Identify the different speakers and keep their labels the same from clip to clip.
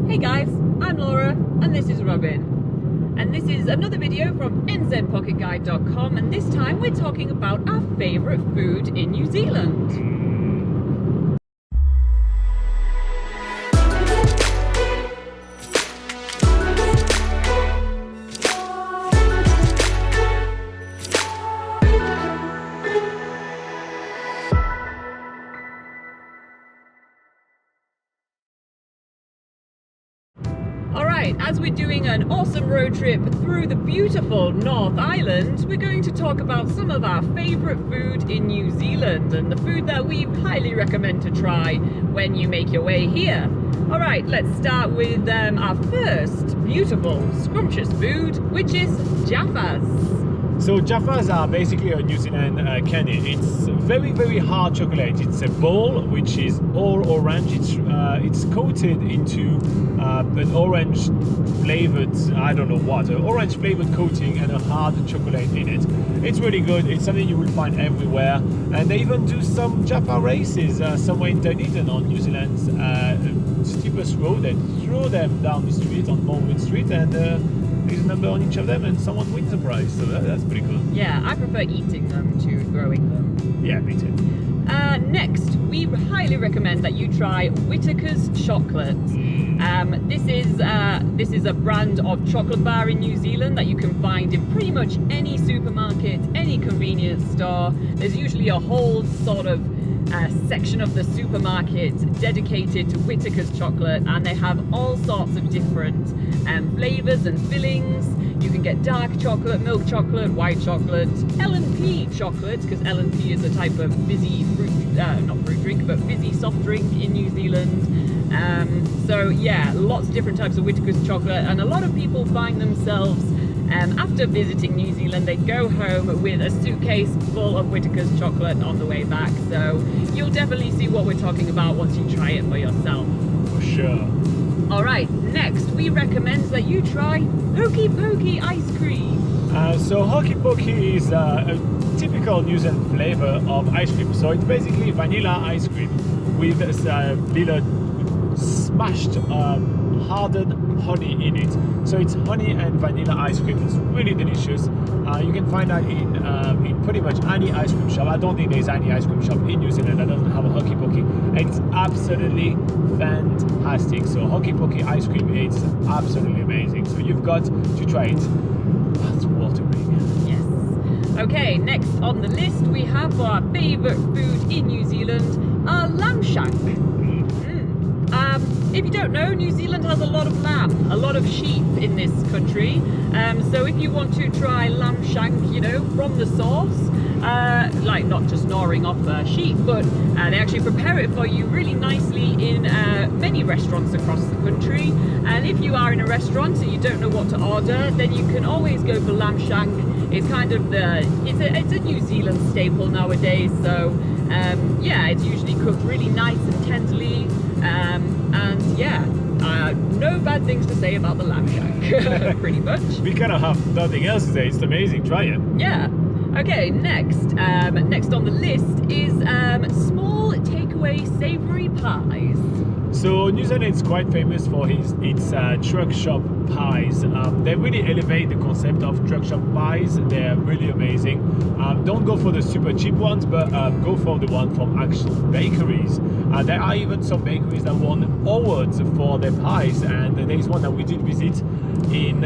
Speaker 1: Hey guys, I'm Laura and this is Robin. And this is another video from NZDT and this time we're talking about our favourite food in New Zealand. Alright, as we're doing an awesome road trip through the beautiful North Island, we're going to talk about some of our favourite food in New Zealand and the food that we highly recommend to try when you make your way here. Alright, let's start with our first beautiful, scrumptious food, which is Jaffas.
Speaker 2: So Jaffas are basically a New Zealand candy. It's very, very hard chocolate. It's a ball which is all orange. It's coated into an orange flavored, I don't know what, an orange flavored coating and a hard chocolate in it. It's really good. It's something you will find everywhere. And they even do some Jaffa races somewhere in Dunedin on New Zealand's steepest road. They throw them down the street on Baldwin Street and there's a number on each of them and someone wins a prize, so that's pretty cool. Yeah,
Speaker 1: I prefer eating them to throwing them.
Speaker 2: Yeah, me too.
Speaker 1: Next, we highly recommend that you try Whitaker's chocolate. This is a brand of chocolate bar in New Zealand that you can find in pretty much any supermarket, any convenience store. There's usually a whole sort of section of the supermarket dedicated to Whitaker's chocolate, and they have all sorts of different flavours and fillings. You can get dark chocolate, milk chocolate, white chocolate, L&P chocolate, because L&P is a type of fizzy fruit, not fruit drink, but fizzy soft drink in New Zealand. So yeah, lots of different types of Whitaker's chocolate, and a lot of people find themselves after visiting New Zealand, they go home with a suitcase full of Whitaker's chocolate on the way back. So you'll definitely see what we're talking about once you try it for yourself.
Speaker 2: For sure.
Speaker 1: Alright, next we recommend that you try Pokey ice cream.
Speaker 2: So Pokey is a typical New Zealand flavour of ice cream. So it's basically vanilla ice cream with a little smashed hardened honey in it. So it's honey and vanilla ice cream. It's really delicious. You can find that in pretty much any ice cream shop. I don't think there's any ice cream shop in New Zealand that doesn't have a Pokey. And it's absolutely fantastic. So Pokey ice cream is absolutely amazing. So you've got to try it. That's watering.
Speaker 1: Yes. Okay, next on the list we have our favourite food in New Zealand, our lamb shank. If you don't know, New Zealand has a lot of lamb, a lot of sheep in this country. So if you want to try lamb shank, you know, from the source, like not just gnawing off sheep, but they actually prepare it for you really nicely in many restaurants across the country. And if you are in a restaurant and you don't know what to order, then you can always go for lamb shank. It's kind of it's a New Zealand staple nowadays. So yeah, it's usually cooked really nice and tenderly. And yeah, no bad things to say about the lamb shank, pretty much.
Speaker 2: We kind of have nothing else to say. It's amazing. Try it.
Speaker 1: Yeah. Okay, next on the list is small takeaway savoury pies.
Speaker 2: So New Zealand is quite famous for its truck shop pies. They really elevate the concept of truck shop pies. They're really amazing. Don't go for the super cheap ones, but go for the one from actual bakeries. There are even some bakeries that won awards for their pies, and there is one that we did visit in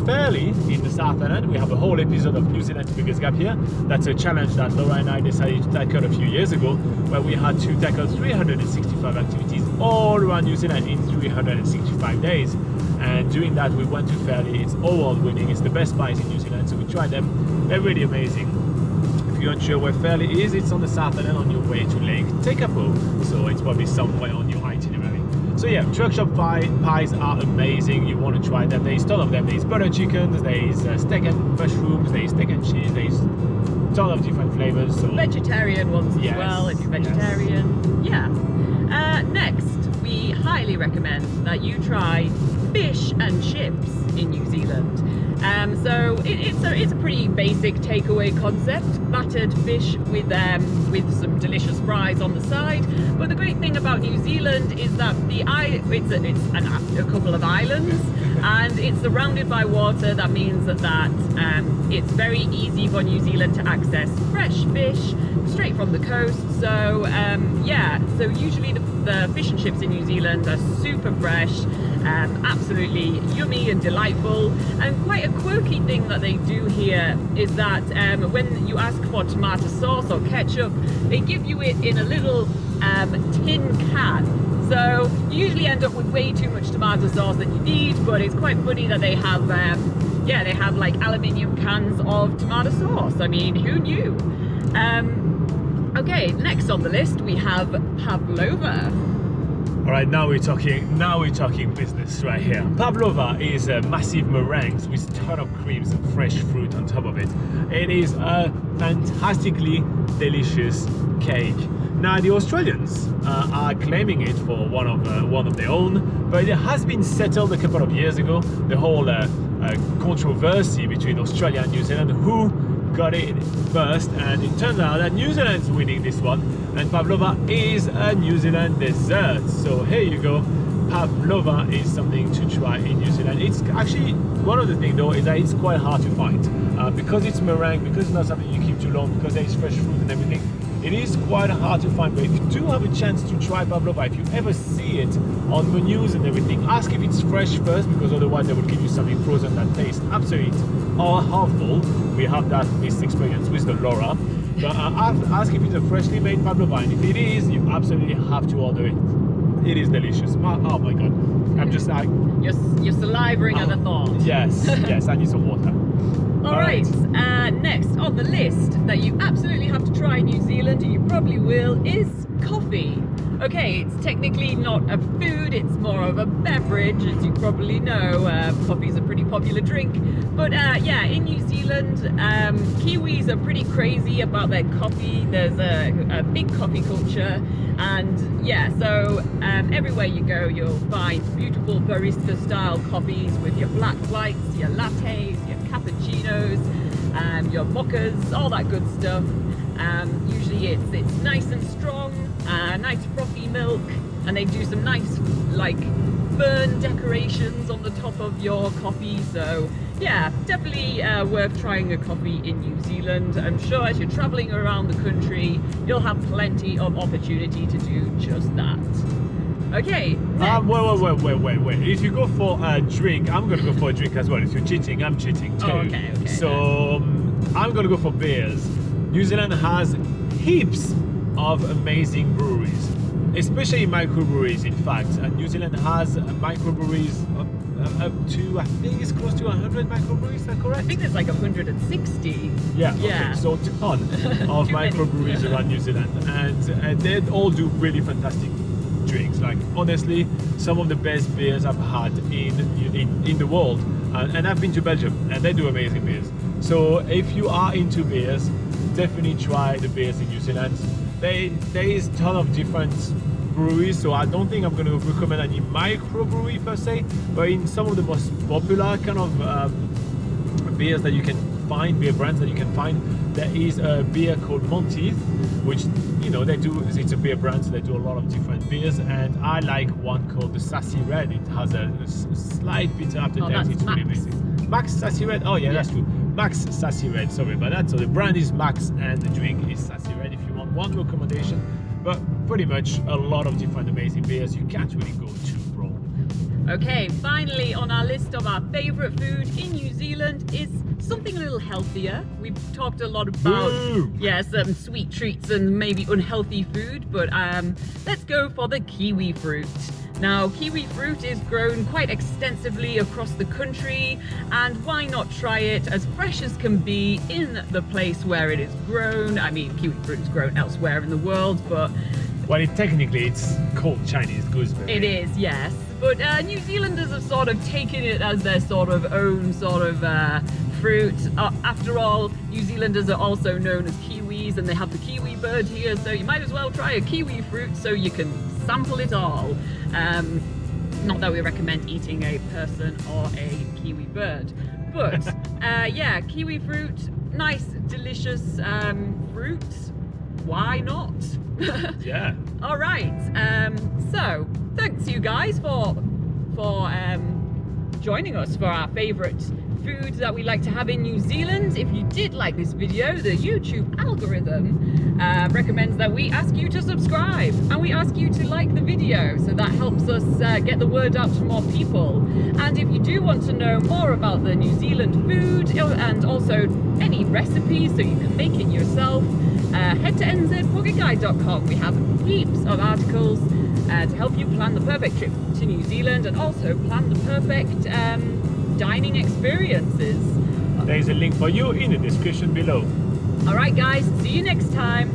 Speaker 2: Fairlie in the South Island. We have a whole episode of New Zealand's Biggest Gap here. That's a challenge that Laura and I decided to tackle a few years ago, where we had to tackle 365 activities all around New Zealand in 365 days. And doing that, we went to Fairlie. It's award winning. It's the best pies in New Zealand, so we tried them. They're really amazing. If you're unsure where Fairlie is, it's on the South Island on your way to Lake Tekapo, so it's probably somewhere on your itinerary. So yeah, truck shop pies are amazing. You want to try them. There's a ton of them. There's butter chickens, there's steak and mushrooms, there's steak and cheese, there's a ton of different flavors. So
Speaker 1: vegetarian ones as well, if you're vegetarian. Yes. Yeah. Next, we highly recommend that you try fish and chips in New Zealand. So it's a pretty basic takeaway concept. Battered fish with some delicious fries on the side. But the great thing about New Zealand is that it's a couple of islands, and it's surrounded by water. That means that it's very easy for New Zealand to access fresh fish straight from the coast. So so usually the fish and chips in New Zealand are super fresh, absolutely yummy and delightful. And quite a quirky thing that they do here is that when you ask for tomato sauce or ketchup, they give you it in a little tin can. So you usually end up with way too much tomato sauce that you need, but it's quite funny that they have they have like aluminium cans of tomato sauce. I mean, who knew? Okay, next on the list we have Pavlova.
Speaker 2: All right, now we're talking business right here. Pavlova is massive meringues with a ton of creams and fresh fruit on top of it. It is a fantastically delicious cake. Now the Australians are claiming it for one of their own, but it has been settled a couple of years ago. The whole controversy between Australia and New Zealand, who got it first, and it turns out that New Zealand's winning this one, and Pavlova is a New Zealand dessert. So here you go. Pavlova is something to try in New Zealand. It's actually, one of the things though is that it's quite hard to find because it's meringue, because it's not something you keep too long, because there's fresh fruit and everything. It is quite hard to find, but if you do have a chance to try Pavlova, if you ever see it on menus and everything, ask if it's fresh first, because otherwise they will give you something frozen that tastes absolutely awful. We have this experience with the Laura. But ask if it's a freshly made Pavlova, and if it is, you absolutely have to order it. It is delicious. Oh my god. I'm just like...
Speaker 1: You're salivating at the thought.
Speaker 2: Yes, yes, I need some water.
Speaker 1: All right, next on the list that you absolutely have to try in New Zealand, and you probably will, is coffee. Okay, it's technically not a food, it's more of a beverage, as you probably know. Coffee is a pretty popular drink. But in New Zealand, Kiwis are pretty crazy about their coffee. There's a big coffee culture. And so everywhere you go, you'll find beautiful barista-style coffees with your black whites, your lattes, your cappuccinos, your mochas, all that good stuff. Usually it's nice and strong, nice frothy milk, and they do some nice like fern decorations on the top of your coffee. So yeah, definitely worth trying a coffee in New Zealand. I'm sure as you're traveling around the country, you'll have plenty of opportunity to do just that. Okay, next.
Speaker 2: Wait. If you go for a drink, I'm gonna go for a drink as well. If you're cheating, I'm cheating too.
Speaker 1: Oh, okay.
Speaker 2: So I'm gonna go for beers. New Zealand has heaps of amazing breweries, especially microbreweries, in fact. And New Zealand has microbreweries up to, I think it's close to 100 microbreweries, is that correct?
Speaker 1: I think there's like 160.
Speaker 2: Yeah. Okay, so a ton of microbreweries around New Zealand, and they all do really fantastic drinks. Like honestly, some of the best beers I've had in the world, and I've been to Belgium, and they do amazing beers. So if you are into beers, definitely try the beers in New Zealand. There is a ton of different breweries, so I don't think I'm going to recommend any microbrewery per se, but in some of the most popular kind of beers that you can find, beer brands that you can find, there is a beer called Monteith, which it's a beer brand, so they do a lot of different beers, and I like one called the Sassy Red. It has a slight bitter aftertaste. It's really amazing. Max Sassy Red. Oh yeah, that's true. Max Sassy Red. Sorry about that. So the brand is Max and the drink is Sassy Red. If you want one recommendation, but pretty much a lot of different amazing beers. You can't really go too wrong.
Speaker 1: Okay, finally on our list of our favourite food in New Zealand is something a little healthier. We've talked a lot about some sweet treats and maybe unhealthy food, but let's go for the kiwi fruit. Now, kiwi fruit is grown quite extensively across the country, and why not try it as fresh as can be in the place where it is grown? I mean, kiwi fruit is grown elsewhere in the world, but...
Speaker 2: Well, technically it's called Chinese gooseberry.
Speaker 1: It is, yes. But New Zealanders have sort of taken it as their sort of own sort of fruit. After all, New Zealanders are also known as Kiwis, and they have the kiwi bird here, so you might as well try a kiwi fruit so you can sample it all. Not that we recommend eating a person or a kiwi bird. But yeah, kiwi fruit, nice, delicious fruit. Why not?
Speaker 2: Yeah.
Speaker 1: All right. So thanks you guys for joining us for our favourite foods that we like to have in New Zealand. If you did like this video, the YouTube algorithm recommends that we ask you to subscribe and we ask you to like the video, so that helps us get the word out to more people. And if you do want to know more about the New Zealand food and also any recipes so you can make it yourself, head to nzpocketguide.com. We have heaps of articles to help you plan the perfect trip to New Zealand and also plan the perfect dining experiences.
Speaker 2: There is a link for you in the description below.
Speaker 1: All right, guys, see you next time.